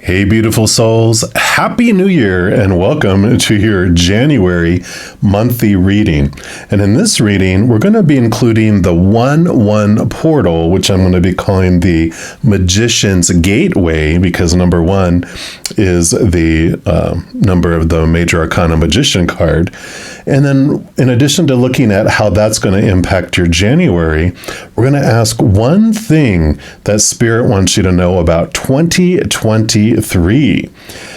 Hey, beautiful souls. Happy New Year and welcome to your January monthly reading. And in this reading, we're going to be including the 1-1 portal, which I'm going to be calling the Magician's Gateway, because number 1 is the number of the Major Arcana Magician card. And then in addition to looking at how that's going to impact your January, we're going to ask one thing that Spirit wants you to know about 2023.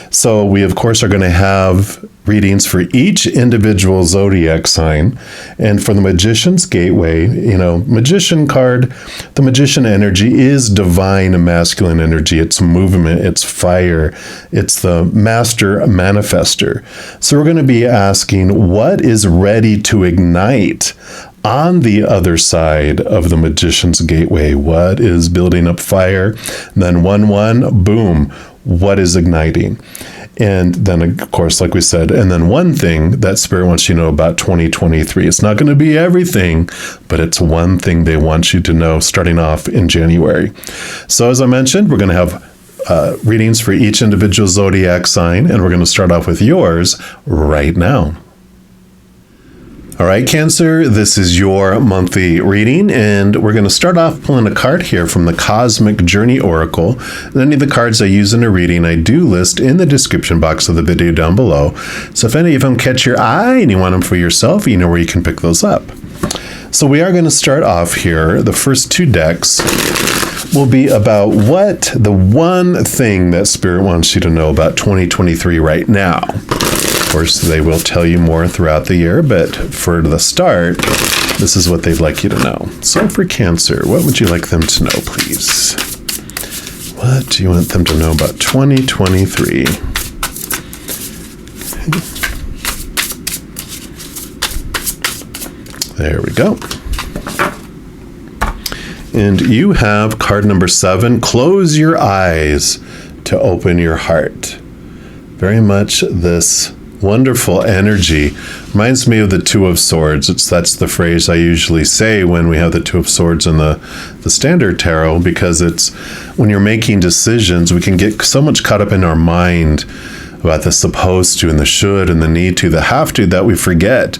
So we, of course, are going to have readings for each individual zodiac sign. And for the Magician's Gateway, Magician card, the Magician energy is divine masculine energy. It's movement, it's fire, it's the master manifester. So we're going to be asking what is ready to ignite on the other side of the Magician's Gateway. What is building up fire? And then 1-1, boom. What is igniting? And then, of course, like we said, and then one thing that Spirit wants you to know about 2023. It's not going to be everything, but it's one thing they want you to know starting off in January. So as I mentioned, we're going to have readings for each individual zodiac sign, and we're going to start off with yours right now. All right, Cancer, this is your monthly reading, and we're going to start off pulling a card here from the Cosmic Journey Oracle. And any of the cards I use in a reading, I do list in the description box of the video down below. So if any of them catch your eye and you want them for yourself, you know where you can pick those up. So we are going to start off here. The first 2 decks will be about what the one thing that Spirit wants you to know about 2023 right now. Of course, they will tell you more throughout the year, but for the start, this is what they'd like you to know. So for Cancer, what would you like them to know, please? What do you want them to know about 2023? There we go. And you have card number 7, close your eyes to open your heart. Very much this wonderful energy reminds me of the 2 of Swords. That's the phrase I usually say when we have the 2 of Swords in the standard tarot, because it's when you're making decisions, we can get so much caught up in our mind about the supposed to and the should and the need to, the have to, that we forget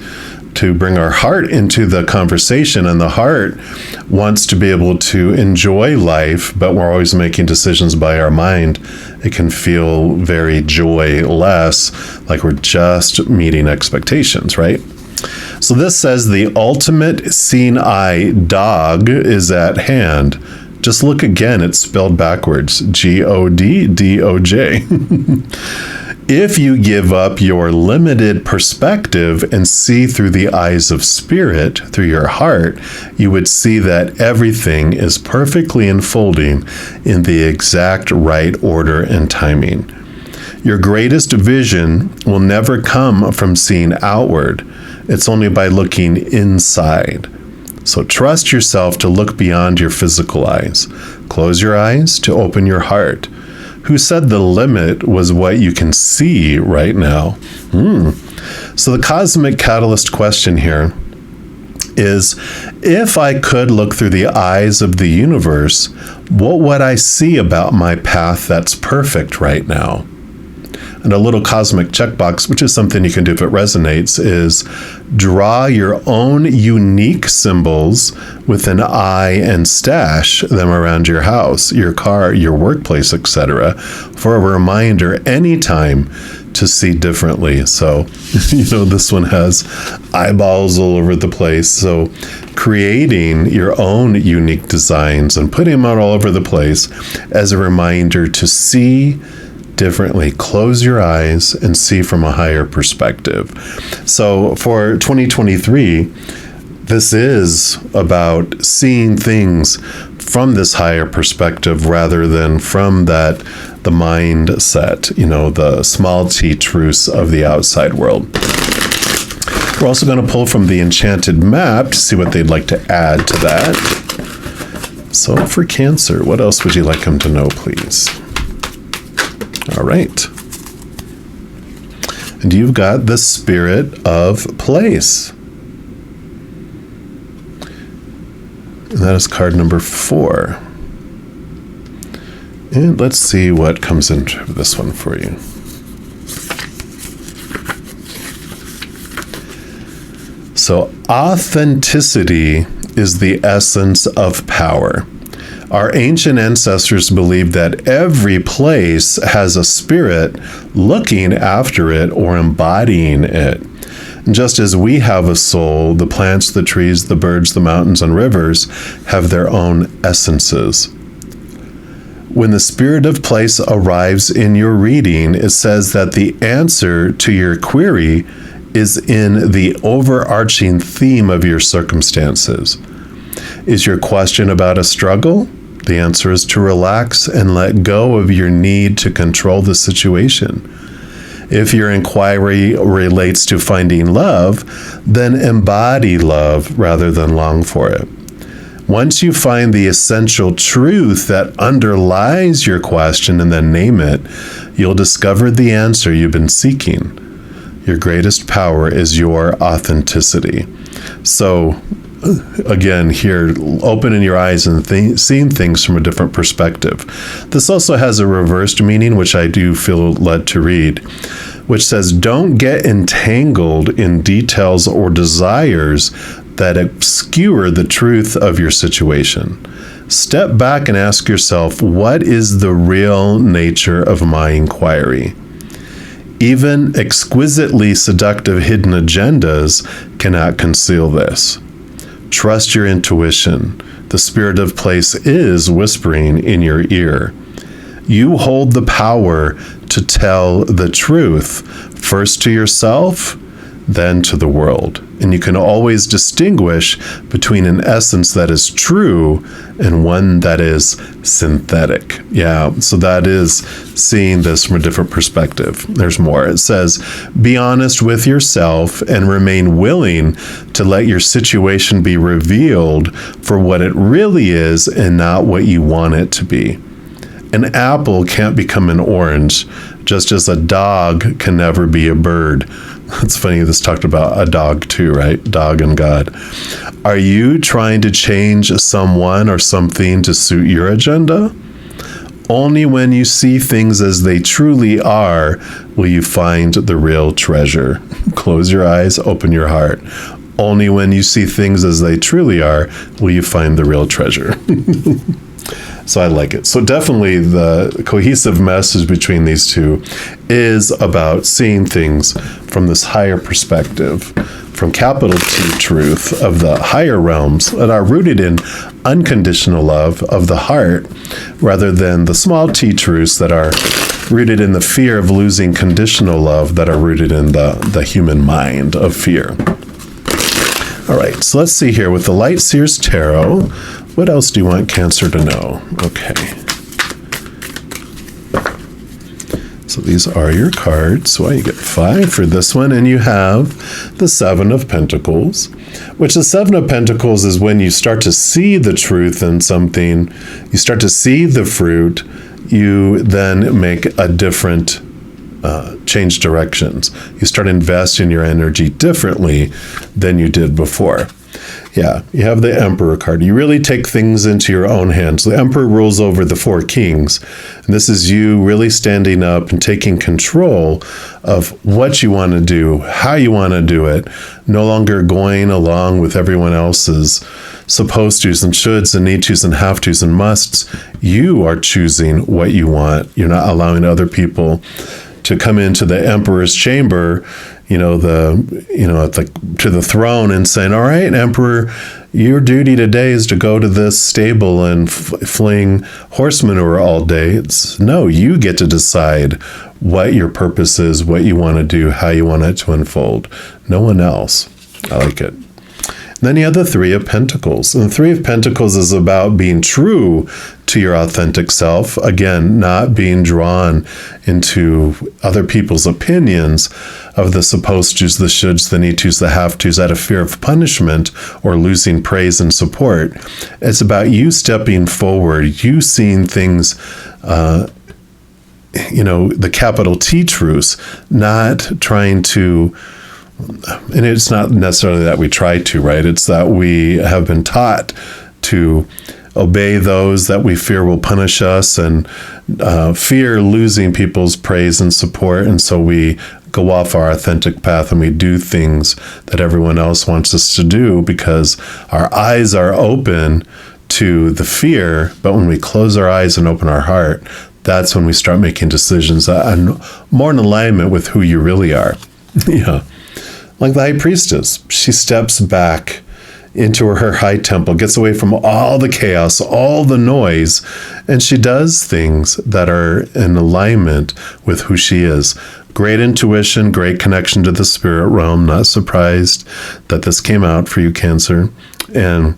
to bring our heart into the conversation. And the heart wants to be able to enjoy life, but we're always making decisions by our mind. It can feel very joyless, like we're just meeting expectations, right? So this says the ultimate seeing eye dog is at hand. Just look again, it's spelled backwards, Goddoj. If you give up your limited perspective and see through the eyes of Spirit, through your heart, you would see that everything is perfectly unfolding in the exact right order and timing. Your greatest vision will never come from seeing outward. It's only by looking inside. So trust yourself to look beyond your physical eyes. Close your eyes to open your heart. Who said the limit was what you can see right now? So the cosmic catalyst question here is, if I could look through the eyes of the universe, what would I see about my path that's perfect right now? And a little cosmic checkbox, which is something you can do if it resonates, is draw your own unique symbols with an eye and stash them around your house, your car, your workplace, etc., for a reminder anytime to see differently. So, this one has eyeballs all over the place. So creating your own unique designs and putting them out all over the place as a reminder to see differently. Close your eyes and see from a higher perspective. So for 2023, this is about seeing things from this higher perspective rather than from the mindset, the small t truths of the outside world. We're also going to pull from the Enchanted Map to see what they'd like to add to that. So for Cancer, what else would you like them to know, please? All right. And you've got the Spirit of Place. And that is card number 4. And let's see what comes into this one for you. So, authenticity is the essence of power. Our ancient ancestors believed that every place has a spirit looking after it or embodying it. Just as we have a soul, the plants, the trees, the birds, the mountains, and rivers have their own essences. When the spirit of place arrives in your reading, it says that the answer to your query is in the overarching theme of your circumstances. Is your question about a struggle? The answer is to relax and let go of your need to control the situation. If your inquiry relates to finding love, then embody love rather than long for it. Once you find the essential truth that underlies your question and then name it, you'll discover the answer you've been seeking. Your greatest power is your authenticity. So, again, here, opening your eyes and seeing things from a different perspective. This also has a reversed meaning, which I do feel led to read, which says, don't get entangled in details or desires that obscure the truth of your situation. Step back and ask yourself, what is the real nature of my inquiry? Even exquisitely seductive hidden agendas cannot conceal this. Trust your intuition. The spirit of place is whispering in your ear. You hold the power to tell the truth, first to yourself, then to the world. And you can always distinguish between an essence that is true and one that is synthetic. Yeah, so that is seeing this from a different perspective. There's more. It says, be honest with yourself and remain willing to let your situation be revealed for what it really is and not what you want it to be. An apple can't become an orange, just as a dog can never be a bird. It's funny, this talked about a dog too, right? Dog and God. Are you trying to change someone or something to suit your agenda? Only when you see things as they truly are will you find the real treasure. Close your eyes, open your heart. Only when you see things as they truly are will you find the real treasure. So I like it. So definitely the cohesive message between these two is about seeing things from this higher perspective, from capital T truth of the higher realms that are rooted in unconditional love of the heart, rather than the small t truths that are rooted in the fear of losing conditional love that are rooted in the human mind of fear. All right, so let's see here with the Light Seers Tarot. What else do you want Cancer to know? Okay. So these are your cards. So you get 5 for this one, and you have the 7 of Pentacles, which the 7 of Pentacles is when you start to see the truth in something, you start to see the fruit, you then make a different change directions. You start investing your energy differently than you did before. Yeah, you have the Emperor card. You really take things into your own hands. The Emperor rules over the 4 kings. And this is you really standing up and taking control of what you want to do, how you want to do it, no longer going along with everyone else's supposed tos and shoulds and need tos and have tos and musts. You are choosing what you want. You're not allowing other people to come into the Emperor's chamber, to the throne and saying, all right, Emperor, your duty today is to go to this stable and fling horse manure all day. No, you get to decide what your purpose is, what you want to do, how you want it to unfold. No one else. I like it. Then you have the 3 of Pentacles. And the 3 of Pentacles is about being true to your authentic self. Again, not being drawn into other people's opinions of the supposed tos, the shoulds, the need tos, the have tos out of fear of punishment or losing praise and support. It's about you stepping forward, you seeing things, the capital T truths, not trying to. And it's not necessarily that we try to, right? It's that we have been taught to obey those that we fear will punish us, and fear losing people's praise and support. And so we go off our authentic path and we do things that everyone else wants us to do because our eyes are open to the fear. But when we close our eyes and open our heart, that's when we start making decisions that are more in alignment with who you really are. Yeah. Like the high priestess, she steps back into her high temple, gets away from all the chaos, all the noise, and she does things that are in alignment with who she is. Great intuition, great connection to the spirit realm. Not surprised that this came out for you, Cancer. And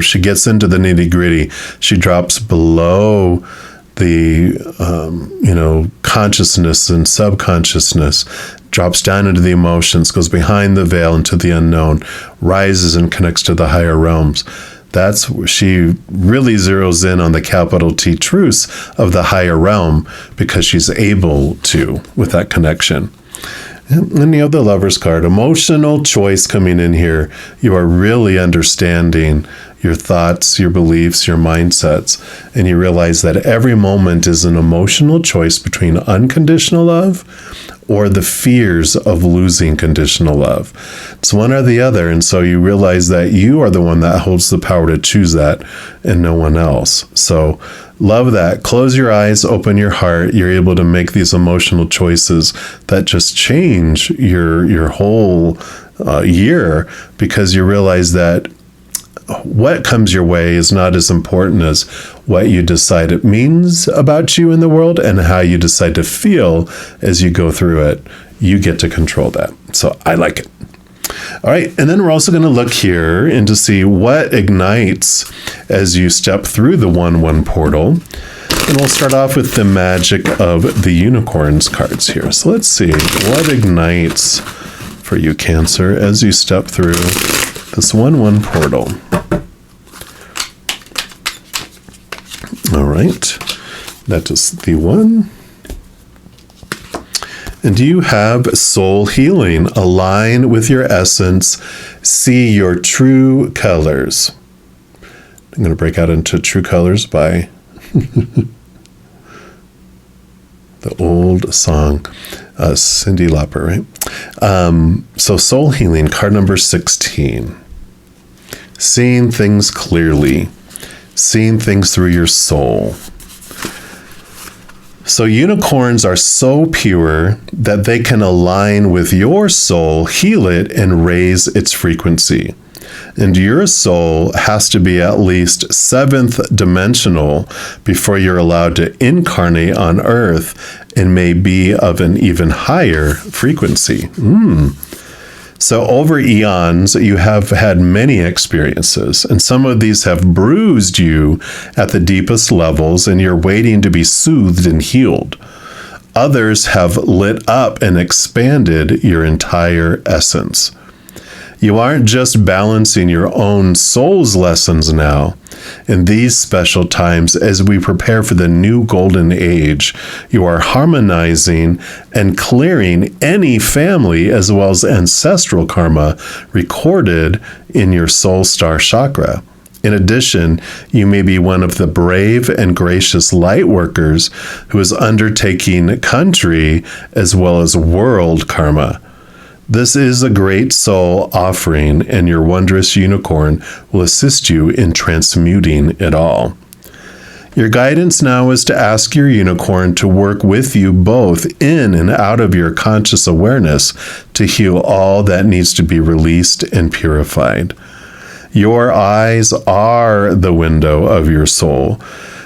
she gets into the nitty gritty. She drops below the, consciousness and subconsciousness, drops down into the emotions, goes behind the veil into the unknown, rises and connects to the higher realms. That's where she really zeroes in on the capital T truths of the higher realm because she's able to with that connection. And you have the Lover's card, emotional choice coming in here. You are really understanding your thoughts, your beliefs, your mindsets, and you realize that every moment is an emotional choice between unconditional love or the fears of losing conditional love. It's one or the other, and so you realize that you are the one that holds the power to choose that and no one else. So love that. Close your eyes, open your heart. You're able to make these emotional choices that just change your whole year because you realize that what comes your way is not as important as what you decide it means about you in the world and how you decide to feel as you go through it. You get to control that. So I like it. All right. And then we're also going to look here and to see what ignites as you step through the 1-1 portal. And we'll start off with the magic of the unicorns cards here. So let's see what ignites for you, Cancer, as you step through this 1-1 portal. All right, that is the one. And you have soul healing. Align with your essence. See your true colors. I'm going to break out into True Colors by the old song, Cyndi Lauper, right? So soul healing, card number 16. Seeing things clearly. Seeing things through your soul. So unicorns are so pure that they can align with your soul, heal it, and raise its frequency. And your soul has to be at least 7th dimensional before you're allowed to incarnate on Earth and may be of an even higher frequency. So over eons, you have had many experiences, and some of these have bruised you at the deepest levels, and you're waiting to be soothed and healed. Others have lit up and expanded your entire essence. You aren't just balancing your own soul's lessons now. In these special times, as we prepare for the new golden age, you are harmonizing and clearing any family as well as ancestral karma recorded in your soul star chakra. In addition, you may be one of the brave and gracious light workers who is undertaking country as well as world karma. This is a great soul offering, and your wondrous unicorn will assist you in transmuting it all. Your guidance now is to ask your unicorn to work with you both in and out of your conscious awareness to heal all that needs to be released and purified. Your eyes are the window of your soul.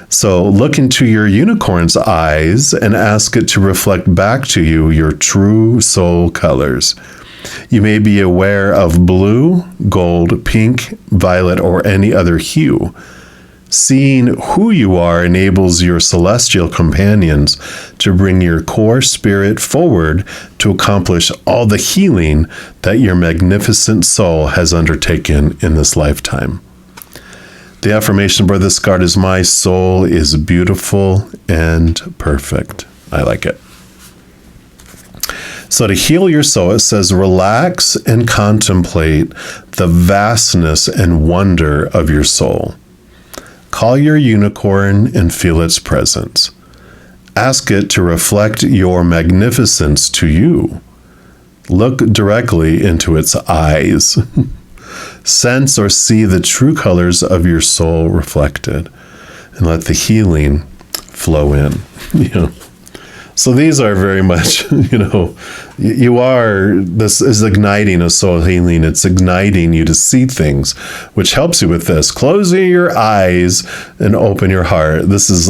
So look into your unicorn's eyes and ask it to reflect back to you your true soul colors. You may be aware of blue, gold, pink, violet, or any other hue. Seeing who you are enables your celestial companions to bring your core spirit forward to accomplish all the healing that your magnificent soul has undertaken in this lifetime. The affirmation for this card is, my soul is beautiful and perfect. I like it. So to heal your soul, it says, relax and contemplate the vastness and wonder of your soul. Call your unicorn and feel its presence. Ask it to reflect your magnificence to you. Look directly into its eyes. Sense or see the true colors of your soul reflected, and let the healing flow in. So these are very much, this is igniting a soul healing. It's igniting you to see things, which helps you with this. Closing your eyes and open your heart. This is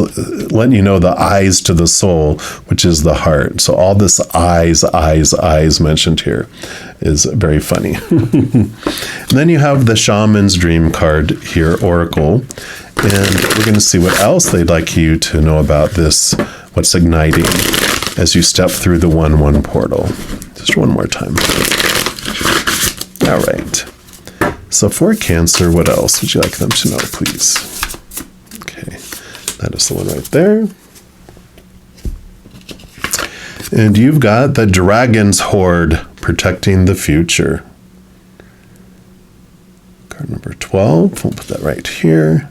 letting you know the eyes to the soul, which is the heart. So all this eyes mentioned here is very funny. And then you have the Shaman's Dream card here, Oracle. And we're going to see what else they'd like you to know about this, what's igniting as you step through the 1-1 portal. Just one more time. All right. So for Cancer, what else would you like them to know, please? Okay, that is the one right there. And you've got the Dragon's Hoard, protecting the future. Card number 12, we'll put that right here.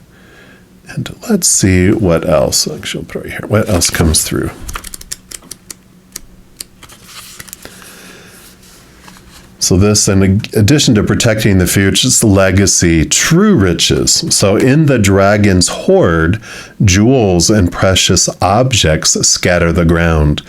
And let's see what else. Actually, I'll put it right here. What else comes through? So this, in addition to protecting the future, it's legacy, true riches. So in the Dragon's Hoard, jewels and precious objects scatter the ground,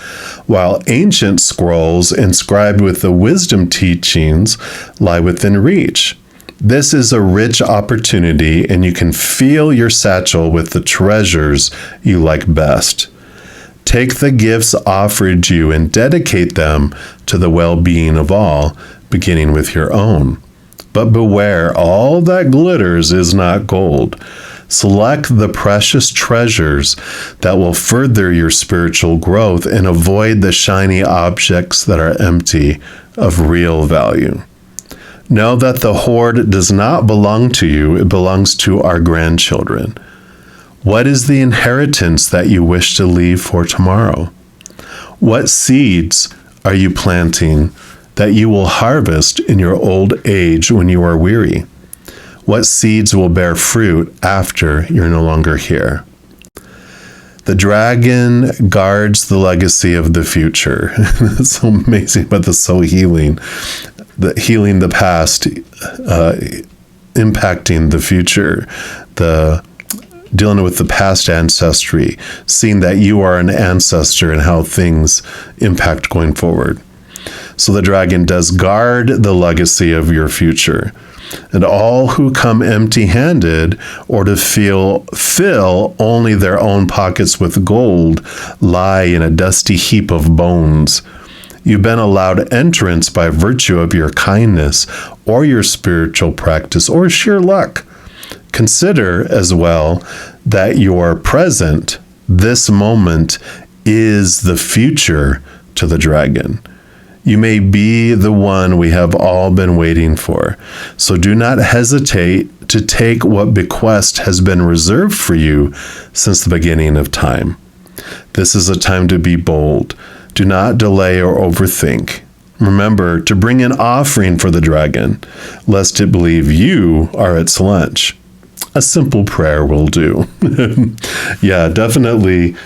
while ancient scrolls inscribed with the wisdom teachings lie within reach. This is a rich opportunity, and you can fill your satchel with the treasures you like best. Take the gifts offered you and dedicate them to the well-being of all, beginning with your own. But beware, all that glitters is not gold. Select the precious treasures that will further your spiritual growth and avoid the shiny objects that are empty of real value. Know that the hoard does not belong to you, it belongs to our grandchildren. What is the inheritance that you wish to leave for tomorrow? What seeds are you planting that you will harvest in your old age when you are weary? What seeds will bear fruit after you're no longer here? The dragon guards the legacy of the future. It's so amazing about the soul healing. The healing the past, impacting the future, dealing with the past ancestry, seeing that you are an ancestor and how things impact going forward. So the dragon does guard the legacy of your future. And all who come empty-handed or to fill only their own pockets with gold lie in a dusty heap of bones. You've been allowed entrance by virtue of your kindness or your spiritual practice or sheer luck. Consider as well that your present, this moment, is the future to the dragon. You may be the one we have all been waiting for. So do not hesitate to take what bequest has been reserved for you since the beginning of time. This is a time to be bold. Do not delay or overthink. Remember to bring an offering for the dragon, lest it believe you are its lunch. A simple prayer will do. Yeah, definitely.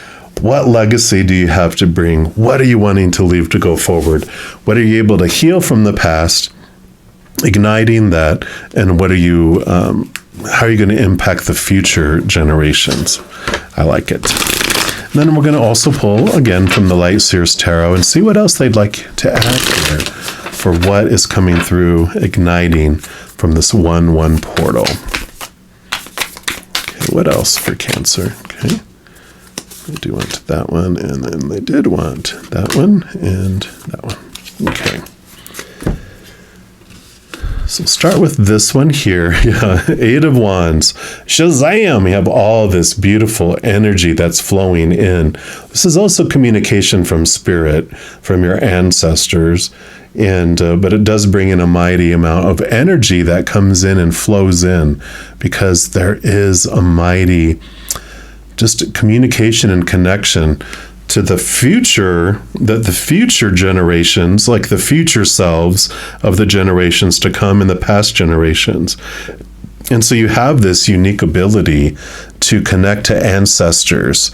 What legacy do you have to bring? What are you wanting to leave to go forward? What are you able to heal from the past, igniting that, and what are you? How are you going to impact the future generations? I like it. And then we're going to also pull again from the Light Seers Tarot and see what else they'd like to add here for what is coming through, igniting from this 1-1 portal. Okay, what else for Cancer? Okay. They do want that one, and then they did want that one and that one. Okay. So start with this one here. Yeah, 8 of Wands. Shazam! You have all this beautiful energy that's flowing in. This is also communication from spirit, from your ancestors. And but it does bring in a mighty amount of energy that comes in and flows in, because there is a mighty just communication and connection to the future, that the future generations, like the future selves of the generations to come and the past generations. And so you have this unique ability to connect to ancestors,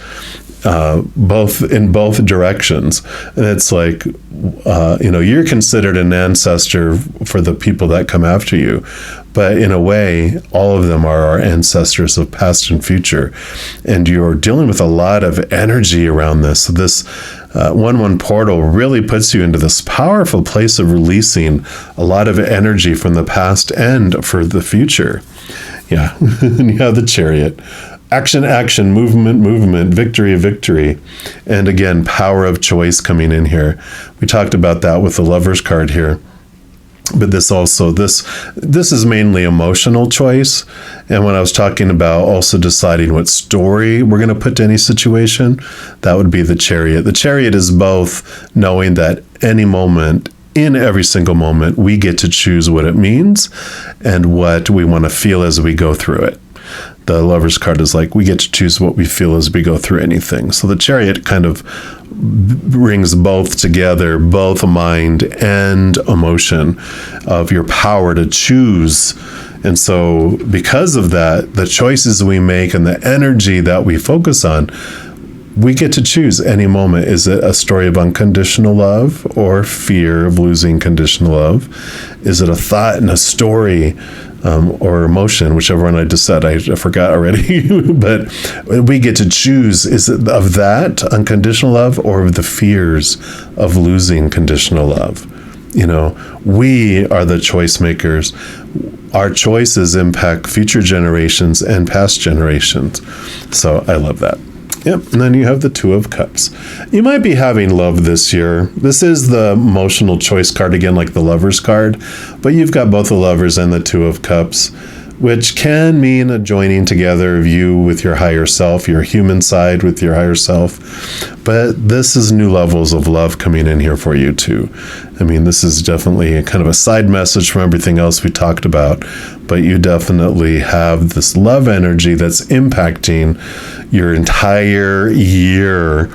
both in both directions. And it's like, you're considered an ancestor for the people that come after you. But in a way, all of them are our ancestors of past and future. And you're dealing with a lot of energy around this. So this 1-1 portal really puts you into this powerful place of releasing a lot of energy from the past and for the future. Yeah, and you have the Chariot. Action, action, movement, movement, victory, victory. And again, power of choice coming in here. We talked about that with the Lover's card here. But this is mainly emotional choice. And when I was talking about also deciding what story we're going to put to any situation, that would be the Chariot. The Chariot is both knowing that any moment, in every single moment, we get to choose what it means and what we want to feel as we go through it. The Lover's card is like, we get to choose what we feel as we go through anything. So the Chariot kind of brings both together, both mind and emotion, of your power to choose. And so because of that, the choices we make and the energy that we focus on, we get to choose any moment. Is it a story of unconditional love or fear of losing conditional love? Is it a thought and a story or emotion, whichever one I just said, I forgot already. But we get to choose, is it of that unconditional love or of the fears of losing conditional love? We are the choice makers. Our choices impact future generations and past generations. So I love that. Yep, and then you have the Two of Cups. You might be having love this year. This is the emotional choice card again, like the Lover's card, but you've got both the Lovers and the Two of Cups, which can mean a joining together of you with your higher self, your human side with your higher self. But this is new levels of love coming in here for you too. I mean, this is definitely a kind of a side message from everything else we talked about, but you definitely have this love energy that's impacting your entire year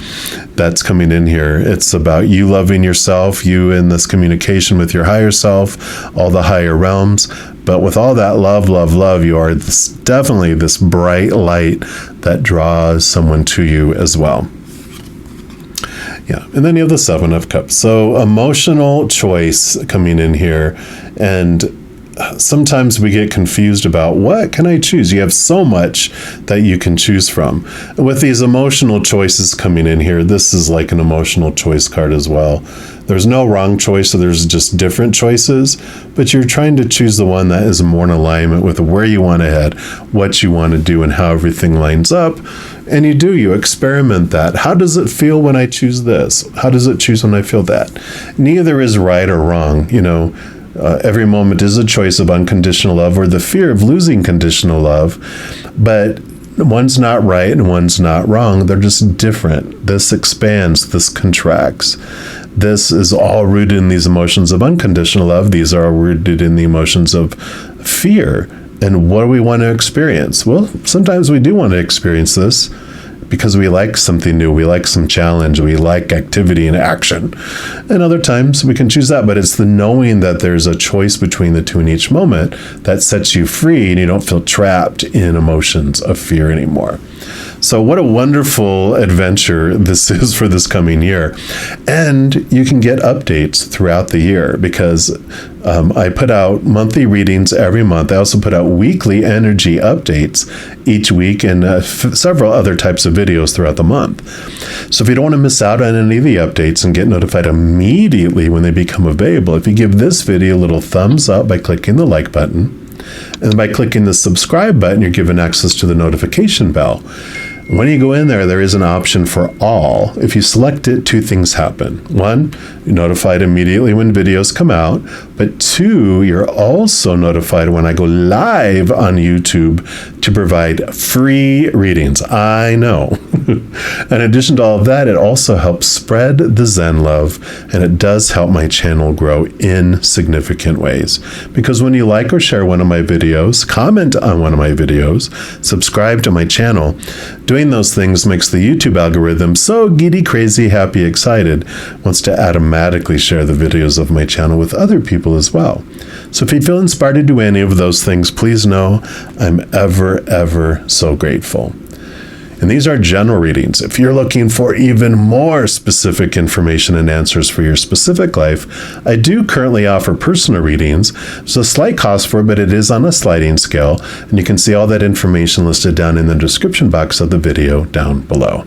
that's coming in here. It's about you loving yourself, you in this communication with your higher self, all the higher realms. But with all that love, love, love, you are definitely this bright light that draws someone to you as well. Yeah, and then you have the Seven of Cups. So emotional choice coming in here, and sometimes we get confused about what can I choose? You have so much that you can choose from. With these emotional choices coming in here, this is like an emotional choice card as well. There's no wrong choice, so there's just different choices, but you're trying to choose the one that is more in alignment with where you want to head, what you want to do, and how everything lines up. And you experiment that. How does it feel when I choose this? How does it choose when I feel that? Neither is right or wrong, every moment is a choice of unconditional love or the fear of losing conditional love, but one's not right and one's not wrong. They're just different. This expands, this contracts. This is all rooted in these emotions of unconditional love. These are rooted in the emotions of fear. And what do we want to experience? Well, sometimes we do want to experience this because we like something new, we like some challenge, we like activity and action. And other times we can choose that, but it's the knowing that there's a choice between the two in each moment that sets you free and you don't feel trapped in emotions of fear anymore. So what a wonderful adventure this is for this coming year. And you can get updates throughout the year because I put out monthly readings every month. I also put out weekly energy updates each week and several other types of videos throughout the month. So if you don't want to miss out on any of the updates and get notified immediately when they become available, if you give this video a little thumbs up by clicking the like button, and by clicking the subscribe button, you're given access to the notification bell. When you go in there, there is an option for all. If you select it, two things happen. One, you're notified immediately when videos come out. But two, you're also notified when I go live on YouTube to provide free readings. I know. In addition to all of that, it also helps spread the Zen love, and it does help my channel grow in significant ways. Because when you like or share one of my videos, comment on one of my videos, subscribe to my channel, doing those things makes the YouTube algorithm so giddy, crazy, happy, excited, wants to automatically share the videos of my channel with other people as well. So if you feel inspired to do any of those things, please know I'm ever, ever so grateful. And these are general readings. If you're looking for even more specific information and answers for your specific life, I do currently offer personal readings. There's a slight cost for it, but it is on a sliding scale. And you can see all that information listed down in the description box of the video down below.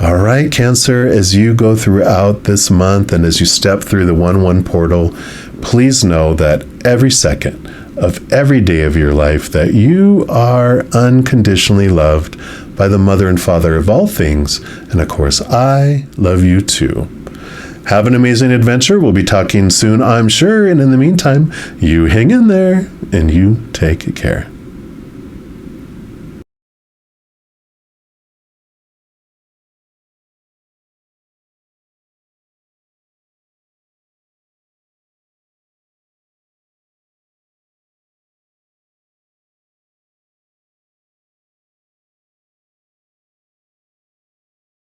All right, Cancer, as you go throughout this month and as you step through the 1/1 portal, please know that every second of every day of your life that you are unconditionally loved by the Mother and Father of all things. And of course, I love you too. Have an amazing adventure. We'll be talking soon, I'm sure. And in the meantime, you hang in there and you take care.